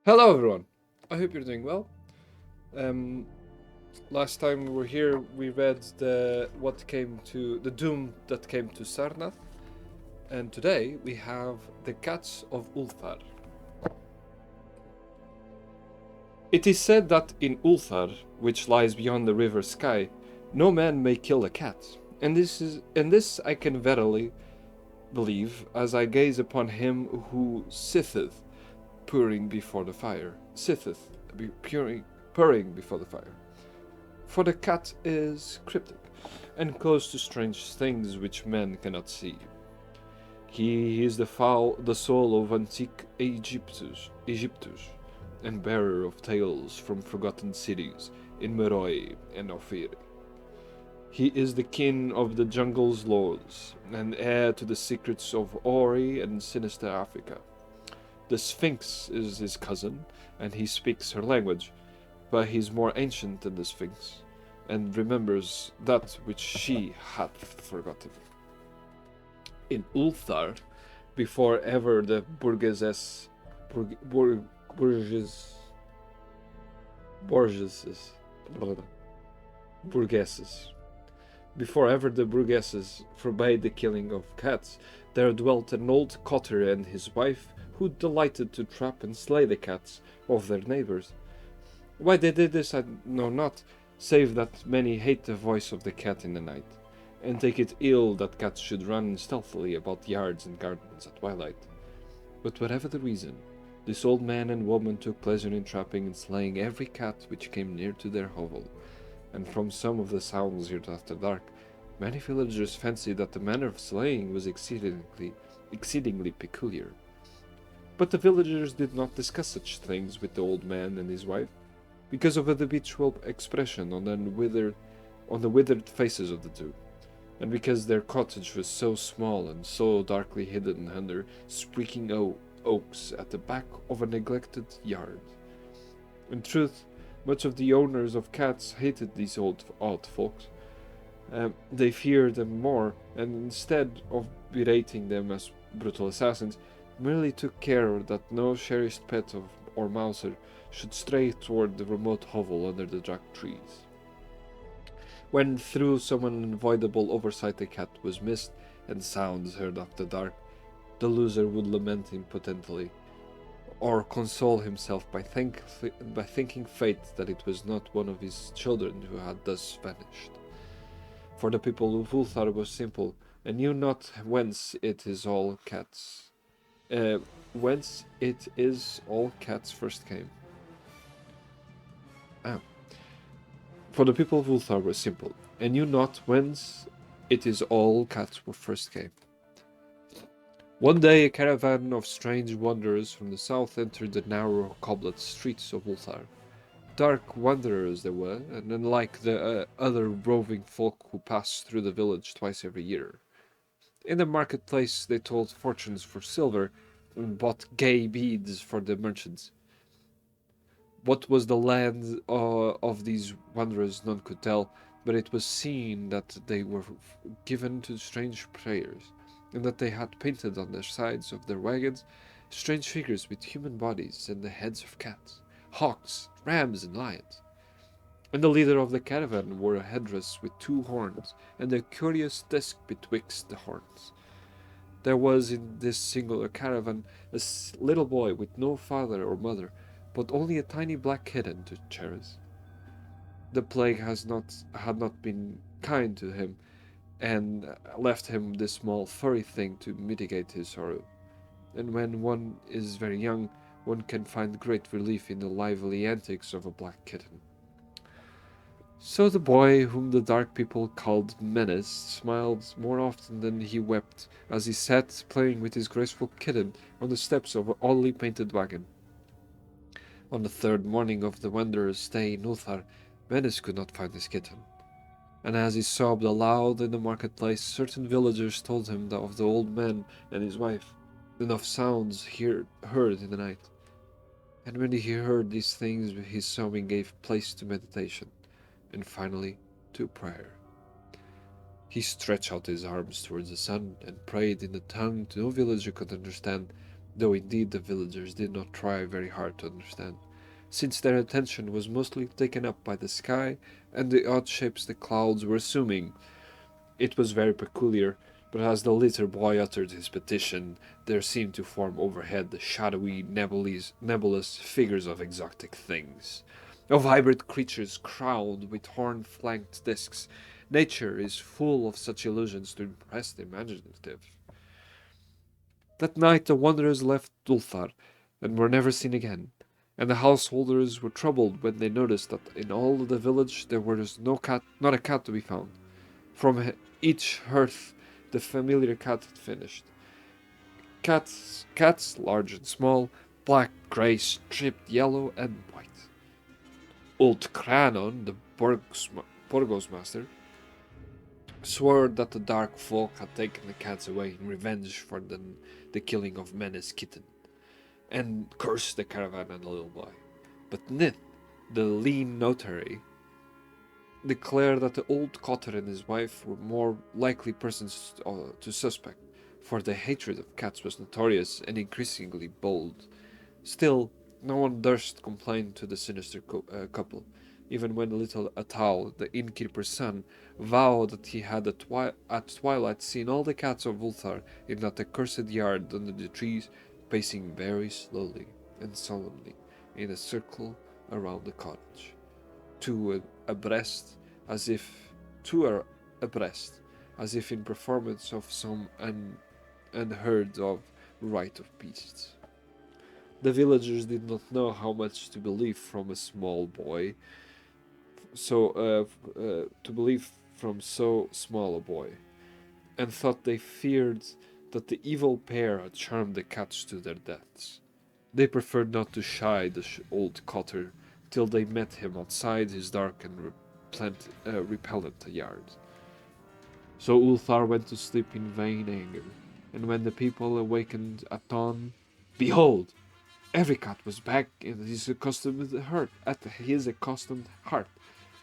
Hello, everyone. I hope you're doing well. Um, Last time we were here, we read the doom that came to Sarnath, and today we have the cats of Ulthar. It is said that in Ulthar, which lies beyond the river Sky, no man may kill a cat, and this I can verily believe as I gaze upon him who sitteth purring before the fire. Purring before the fire. For the cat is cryptic, and close to strange things which men cannot see. He is the soul of antique Egyptus, and bearer of tales from forgotten cities in Meroe and Ophir. He is the kin of the jungle's lords, and heir to the secrets of Ori and sinister Africa. The Sphinx is his cousin, and he speaks her language, but he is more ancient than the Sphinx, and remembers that which she hath forgotten. In Ulthar, before ever the Burgesses, Burg, Burg, Burges, Borgeses, Burgesses, before ever the Burgesses forbade the killing of cats, there dwelt an old cotter and his wife who delighted to trap and slay the cats of their neighbors. Why they did this I know not, save that many hate the voice of the cat in the night, and take it ill that cats should run stealthily about yards and gardens at twilight. But whatever the reason, this old man and woman took pleasure in trapping and slaying every cat which came near to their hovel, and from some of the sounds heard after dark, many villagers fancied that the manner of slaying was exceedingly peculiar. But the villagers did not discuss such things with the old man and his wife, because of the habitual expression on the withered faces of the two, and because their cottage was so small and so darkly hidden under spreading oaks at the back of a neglected yard. In truth, much of the owners of cats hated these odd folks. They feared them more, and instead of berating them as brutal assassins, merely took care that no cherished pet or mouser should stray toward the remote hovel under the dark trees. When through some unavoidable oversight the cat was missed and sounds heard after dark, the loser would lament impotently, or console himself by thinking fate that it was not one of his children who had thus vanished. For the people of Ulthar was simple, and knew not whence it is all cats first came. Ah. For the people of Ulthar were simple, and knew not whence it is all cats were first came. One day a caravan of strange wanderers from the south entered the narrow cobbled streets of Ulthar. Dark wanderers they were, and unlike the other roving folk who passed through the village twice every year. In the marketplace they told fortunes for silver, and bought gay beads for the merchants. What was the land of these wanderers none could tell, but it was seen that they were given to strange prayers, and that they had painted on the sides of their wagons strange figures with human bodies and the heads of cats, hawks, rams, and lions. And the leader of the caravan wore a headdress with two horns, and a curious disc betwixt the horns. There was in this singular caravan a little boy with no father or mother, but only a tiny black kitten to cherish. The plague had not been kind to him, and left him this small furry thing to mitigate his sorrow. And when one is very young, one can find great relief in the lively antics of a black kitten. So the boy, whom the dark people called Menace, smiled more often than he wept as he sat playing with his graceful kitten on the steps of an oddly painted wagon. On the third morning of the wanderer's stay in Ulthar, Menace could not find his kitten, and as he sobbed aloud in the marketplace, certain villagers told him of the old man and his wife, and of sounds heard in the night. And when he heard these things, his sobbing gave place to meditation, and finally to prayer. He stretched out his arms towards the sun and prayed in a tongue no villager could understand, though indeed the villagers did not try very hard to understand, since their attention was mostly taken up by the sky and the odd shapes the clouds were assuming. It was very peculiar, but as the little boy uttered his petition, there seemed to form overhead the shadowy, nebulous figures of exotic things, of hybrid creatures crowned with horn-flanked discs. Nature is full of such illusions to impress the imaginative. That night the wanderers left Ulthar and were never seen again, and the householders were troubled when they noticed that in all the village there was not a cat to be found. From each hearth the familiar cat had vanished. Cats, large and small, black, grey, striped, yellow, and white. Old Cranon, the Burgos master, swore that the dark folk had taken the cats away in revenge for the killing of Mena's kitten, and cursed the caravan and the little boy. But Nith, the lean notary, declared that the old cotter and his wife were more likely persons to suspect, for the hatred of cats was notorious and increasingly bold. Still, no one durst complain to the sinister couple, even when little Atal, the innkeeper's son, vowed that he had at twilight seen all the cats of Ulthar in that accursed yard under the trees, pacing very slowly and solemnly in a circle around the cottage, two abreast, as if in performance of some unheard of rite of beasts. The villagers did not know how much to believe from a small boy, to believe from so small a boy, and thought they feared that the evil pair had charmed the cats to their deaths. They preferred not to shy the old cotter till they met him outside his dark and repellent yard. So Ulthar went to sleep in vain anger, and when the people awakened at dawn, behold, every cat was back in his accustomed heart,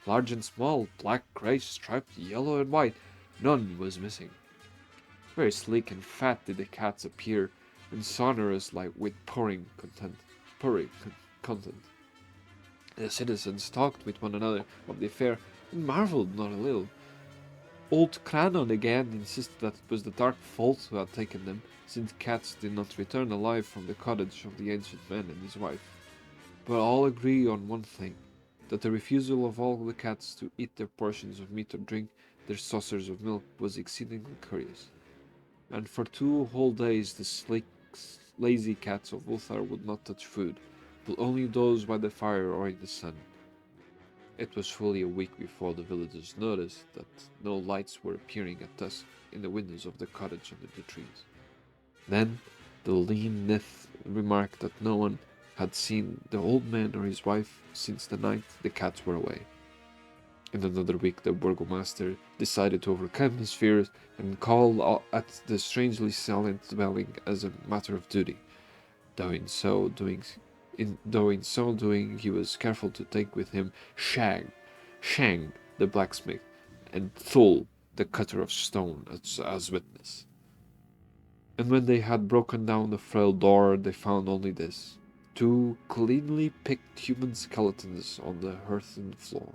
large and small, black, grey, striped, yellow, and white. None was missing. Very sleek and fat did the cats appear, and sonorous like with purring content. The citizens talked with one another of the affair, and marvelled not a little. Old Cranon again insisted that it was the dark folk who had taken them, since cats did not return alive from the cottage of the ancient man and his wife. But all agree on one thing, that the refusal of all the cats to eat their portions of meat or drink their saucers of milk was exceedingly curious. And for 2 whole days the sleek, lazy cats of Ulthar would not touch food, but only doze by the fire or in the sun. It was fully a week before the villagers noticed that no lights were appearing at dusk in the windows of the cottage under the trees. Then the lean Nith remarked that no one had seen the old man or his wife since the night the cats were away. In another week the burgomaster decided to overcome his fears and call at the strangely silent dwelling as a matter of duty, though in so doing he was careful to take with him Shang the blacksmith, and Thul the cutter of stone as witness. And when they had broken down the frail door, they found only this: 2 cleanly picked human skeletons on the earthen floor,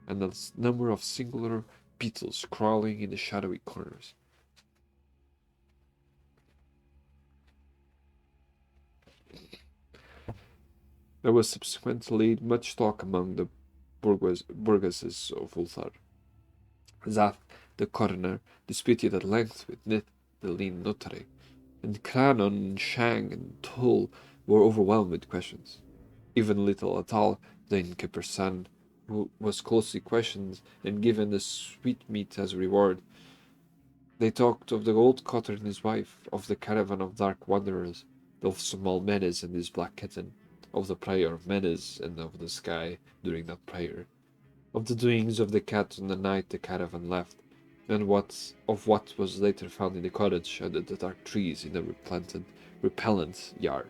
and a number of singular beetles crawling in the shadowy corners. There was subsequently much talk among the burgesses of Ulthar. Zath, the coroner, disputed at length with Nith, the lean notary, and Cranon, Shang, and Tull were overwhelmed with questions. Even little Atal, the innkeeper's son, who was closely questioned and given the sweetmeat as a reward. They talked of the old cotter and his wife, of the caravan of dark wanderers, of small Menes and his black kitten, of the prayer of Menes and of the sky during that prayer, of the doings of the cat on the night the caravan left, and of what was later found in the cottage under the dark trees in the repellent yard.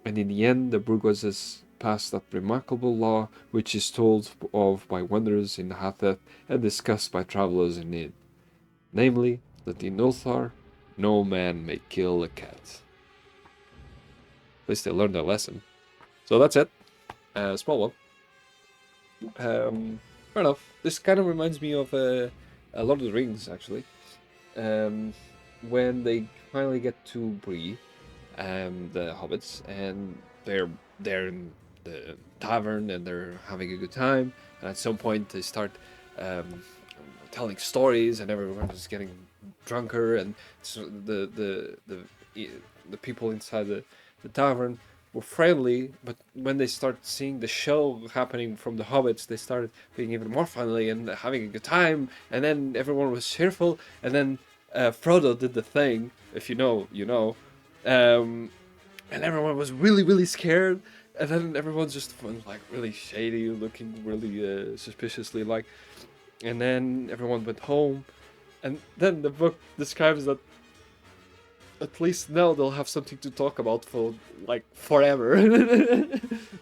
And in the end the burgesses passed that remarkable law which is told of by wanderers in Hatheth and discussed by travellers in Id, namely, that in Ulthar no man may kill a cat. At least they learned their lesson. So that's it. Small one. Fair enough. This kind of reminds me of Lord of the Rings, actually. When they finally get to Bree, the hobbits, and they're in the tavern and they're having a good time. And at some point, they start telling stories, and everyone is getting drunker, and so the people inside the tavern were friendly, but when they start seeing the show happening from the hobbits, they started being even more friendly and having a good time, and then everyone was cheerful, and then Frodo did the thing, if you know, you know, and everyone was really, really scared, and then everyone just went like really shady, looking really suspiciously, like, and then everyone went home, and then the book describes that at least now they'll have something to talk about for like forever.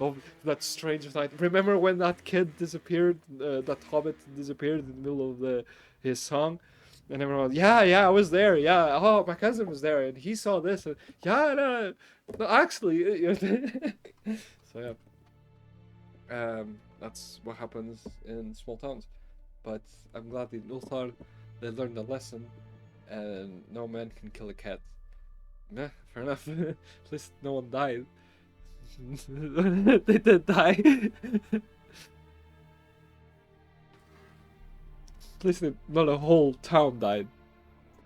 Of that strange night. Remember when that kid disappeared? That hobbit disappeared in the middle of his song, and everyone, yeah, I was there. Yeah, oh, my cousin was there, and he saw this. And, yeah, no, actually. So yeah, that's what happens in small towns. But I'm glad in Ulthar they learned a lesson, and no man can kill a cat. Yeah, fair enough. At least no one died. They did die. At least not a whole town died.